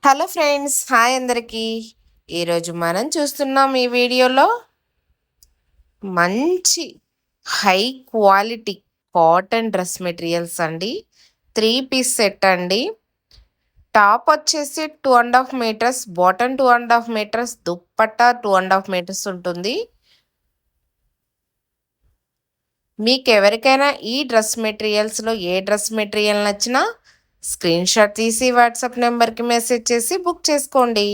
Hello friends, hi అందరికీ. ఈరోజు మనం చూస్తున్నాం ఈ వీడియోలో మంచి high quality cotton dress materials అండి. 3 పీస్ సెట్ అండి. టాప్ వచ్చేసి 2.5 metres, bottom 2.5 metres, dupatta 2.5 metres ఉంటుంది. మీకు ఎవరికైనా ఈ డ్రెస్ మెటీరియల్స్లో ఏ డ్రెస్ మెటీరియల్ నచ్చినా స్క్రీన్ షాట్ తీసి వాట్సాప్ నెంబర్కి మెసేజ్ చేసి బుక్ చేసుకోండి.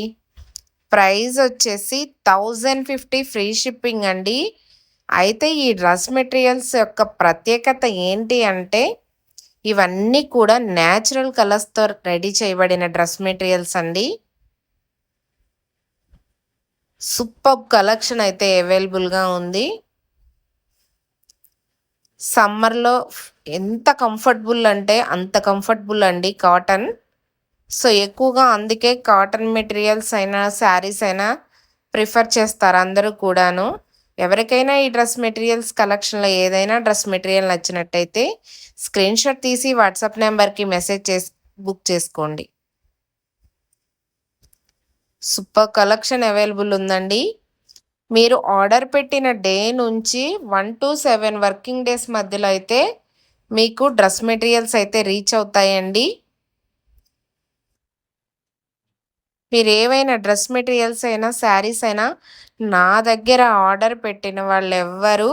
ప్రైస్ వచ్చేసి 1050 ఫ్రీ షిప్పింగ్ అండి. అయితే ఈ డ్రెస్ మెటీరియల్స్ యొక్క ప్రత్యేకత ఏంటి అంటే ఇవన్నీ కూడా న్యాచురల్ కలర్స్తో రెడీ చేయబడిన డ్రెస్ మెటీరియల్స్ అండి. సూపర్ కలెక్షన్ అయితే అవైలబుల్గా ఉంది. సమ్మర్లో ఎంత కంఫర్టబుల్ అంటే అంత కంఫర్టబుల్ అండి కాటన్. సో ఎక్కువగా అందుకే కాటన్ మెటీరియల్స్ అయినా శారీస్ అయినా ప్రిఫర్ చేస్తారు అందరూ కూడాను. ఎవరికైనా ఈ డ్రెస్ మెటీరియల్స్ కలెక్షన్లో ఏదైనా డ్రెస్ మెటీరియల్ నచ్చినట్టయితే స్క్రీన్ షాట్ తీసి వాట్సాప్ నెంబర్కి మెసేజ్ చేసి బుక్ చేసుకోండి. సూపర్ కలెక్షన్ అవైలబుల్ ఉందండి. మీరు ఆర్డర్ పెట్టిన డే నుంచి 1 to 7 వర్కింగ్ డేస్ మధ్యలో అయితే మీకు డ్రెస్ మెటీరియల్స్ అయితే రీచ్ అవుతాయండి. మీరు ఏవైనా డ్రెస్ మెటీరియల్స్ అయినా శారీస్ అయినా నా దగ్గర ఆర్డర్ పెట్టిన వాళ్ళు ఎవ్వరు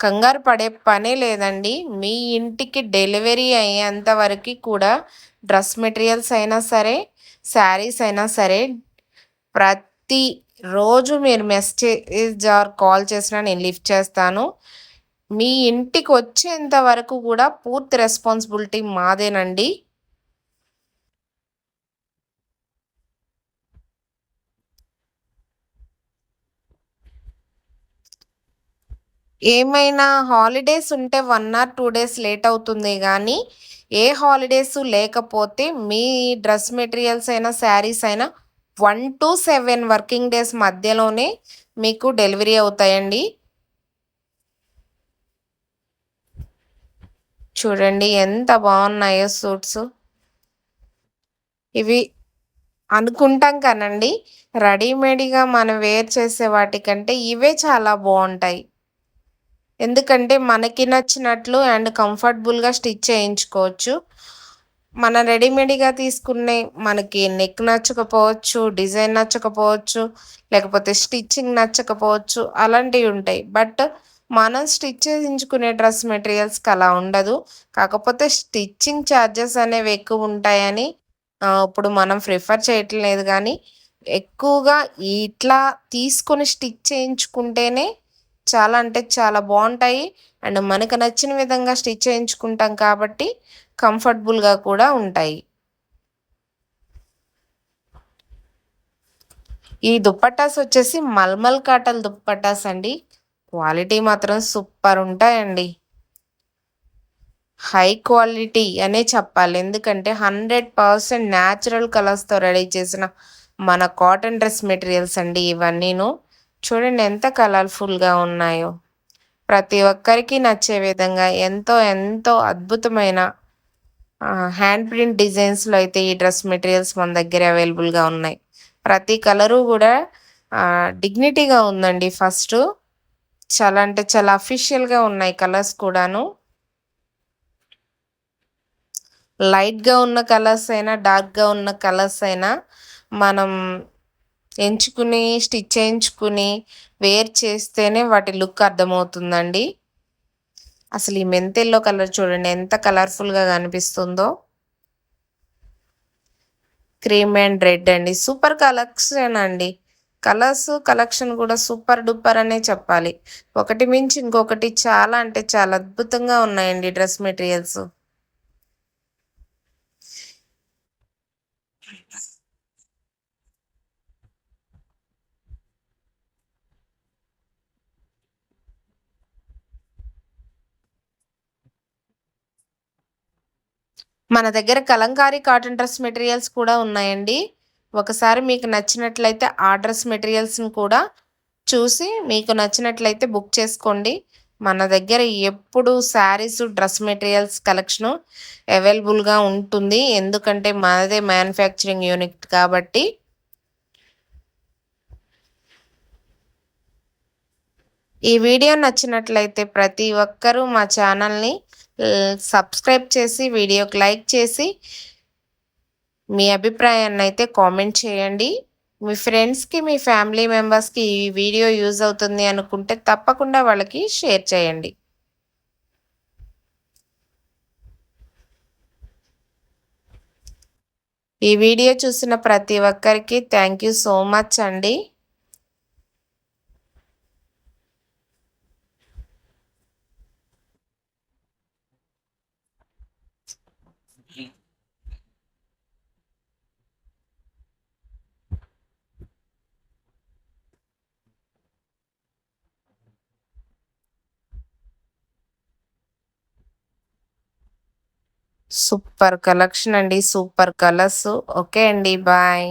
కంగారు పడే పనే లేదండి. మీ ఇంటికి డెలివరీ అయ్యేంత వరకు కూడా డ్రెస్ మెటీరియల్స్ అయినా సరే శారీస్ అయినా సరే ప్రతి రోజు మీరు మెసేజ్ ఆర్ కాల్ చేసినా నేను లిఫ్ట్ చేస్తాను. మీ ఇంటికి వచ్చేంత వరకు కూడా పూర్తి రెస్పాన్సిబిలిటీ మాదేనండి. ఏమైనా హాలిడేస్ ఉంటే 1 or 2 డేస్ లేట్ అవుతుంది గానీ, ఏ హాలిడేస్ లేకపోతే మీ డ్రెస్ మెటీరియల్స్ అయినా, శారీస్ అయినా 1 to 7 వర్కింగ్ డేస్ మధ్యలోనే మీకు డెలివరీ అవుతాయండి. చూడండి ఎంత బాగున్నాయో సూట్స్. ఇవి అనుకుంటాం కానండి, రెడీమేడ్‌గా మనం వేర్ చేసే వాటికంటే ఇవే చాలా బావుంటాయి. ఎందుకంటే మనకి నచ్చినట్లు అండ్ కంఫర్టబుల్‌గా స్టిచ్ చేయించుకోవచ్చు. మన రెడీమేడ్‌గా తీసుకునే మనకి నెక్ నచ్చకపోవచ్చు, డిజైన్ నచ్చకపోవచ్చు, లేకపోతే స్టిచ్చింగ్ నచ్చకపోవచ్చు అలాంటివి ఉంటాయి. బట్ మనం స్టిచ్ చేయించుకునే డ్రెస్ మెటీరియల్స్‌కి అలా ఉండదు. కాకపోతే స్టిచ్చింగ్ ఛార్జెస్ అనేవి ఎక్కువ ఉంటాయని ఇప్పుడు మనం ప్రిఫర్ చేయట్లేదు గానీ, ఎక్కువగా ఇట్లా తీసుకొని స్టిచ్ చేయించుకుంటేనే చాలా అంటే చాలా బావుంటాయి. అండ్ మనకు నచ్చిన విధంగా స్టిచ్ చేయించుకుంటాం కాబట్టి కంఫర్టబుల్‌గా కూడా ఉంటాయి. ఈ దుప్పట్టాస్ వచ్చేసి మల్మల్ కాటన్ దుప్పట్టాస్ అండి. క్వాలిటీ మాత్రం సూపర్ ఉంటాయండి. హై క్వాలిటీ అనే చెప్పాలి. ఎందుకంటే 100% న్యాచురల్ కలర్స్‌తో రెడీ చేసిన మన కాటన్ డ్రెస్ మెటీరియల్స్ అండి ఇవన్నీను. చూడండి ఎంత కలర్‌ఫుల్‌గా ఉన్నాయో. ప్రతి ఒక్కరికి నచ్చే విధంగా ఎంతో ఎంతో అద్భుతమైన హ్యాండ్ ప్రింట్ డిజైన్స్‌లో అయితే ఈ డ్రెస్ మెటీరియల్స్ మన దగ్గర అవైలబుల్‌గా ఉన్నాయి. ప్రతి కలరు గూడా డిగ్నిటీగా ఉందండి ఫస్టు. చాలా అంటే చాలా అఫీషియల్‌గా ఉన్నాయి కలర్స్ కూడాను. లైట్‌గా ఉన్న కలర్స్ అయినా, డార్క్‌గా ఉన్న కలర్స్ అయినా మనం ఎంచుకుని, స్టిచ్ చేయించుకుని, వేర్ చేస్తేనే వాటి లుక్ అర్థమవుతుందండి. అసలు ఈ మెంత్ యెల్లో కలర్ చూడండి ఎంత కలర్‌ఫుల్‌గా కనిపిస్తుందో. క్రీమ్ అండ్ రెడ్ అండి. సూపర్ కలెక్షన్ అండి. కలెక్షన్ కూడా సూపర్ డూపర్ అనే చెప్పాలి. ఒకటి మించి ఇంకొకటి చాలా అంటే చాలా అద్భుతంగా ఉన్నాయండి డ్రెస్ మెటీరియల్స్. మన దగ్గర కలంకారీ కాటన్ డ్రెస్ మెటీరియల్స్ కూడా ఉన్నాయండి. ఒకసారి మీకు నచ్చినట్లయితే ఆ డ్రెస్ మెటీరియల్స్‌ని కూడా చూసి మీకు నచ్చినట్లయితే బుక్ చేసుకోండి. మన దగ్గర ఎప్పుడు శారీస్, డ్రెస్ మెటీరియల్స్ కలెక్షను అవైలబుల్‌గా ఉంటుంది. ఎందుకంటే మనదే మ్యానుఫ్యాక్చరింగ్ యూనిట్ కాబట్టి. ఈ వీడియో నచ్చినట్లయితే ప్రతి ఒక్కరూ మా ఛానల్‌ని సబ్స్క్రైబ్ చేసి, వీడియోకి లైక్ చేసి, మీ అభిప్రాయాన్నయితే కామెంట్ చేయండి. మీ ఫ్రెండ్స్‌కి, మీ ఫ్యామిలీ మెంబర్స్‌కి ఈ వీడియో యూజ్ అవుతుంది అనుకుంటే తప్పకుండా వాళ్ళకి షేర్ చేయండి. ఈ వీడియో చూసిన ప్రతి ఒక్కరికి థ్యాంక్ యూ సో మచ్ అండి. సూపర్ కలెక్షన్ అండి. Super colours. ఓకే అండి. బాయ్.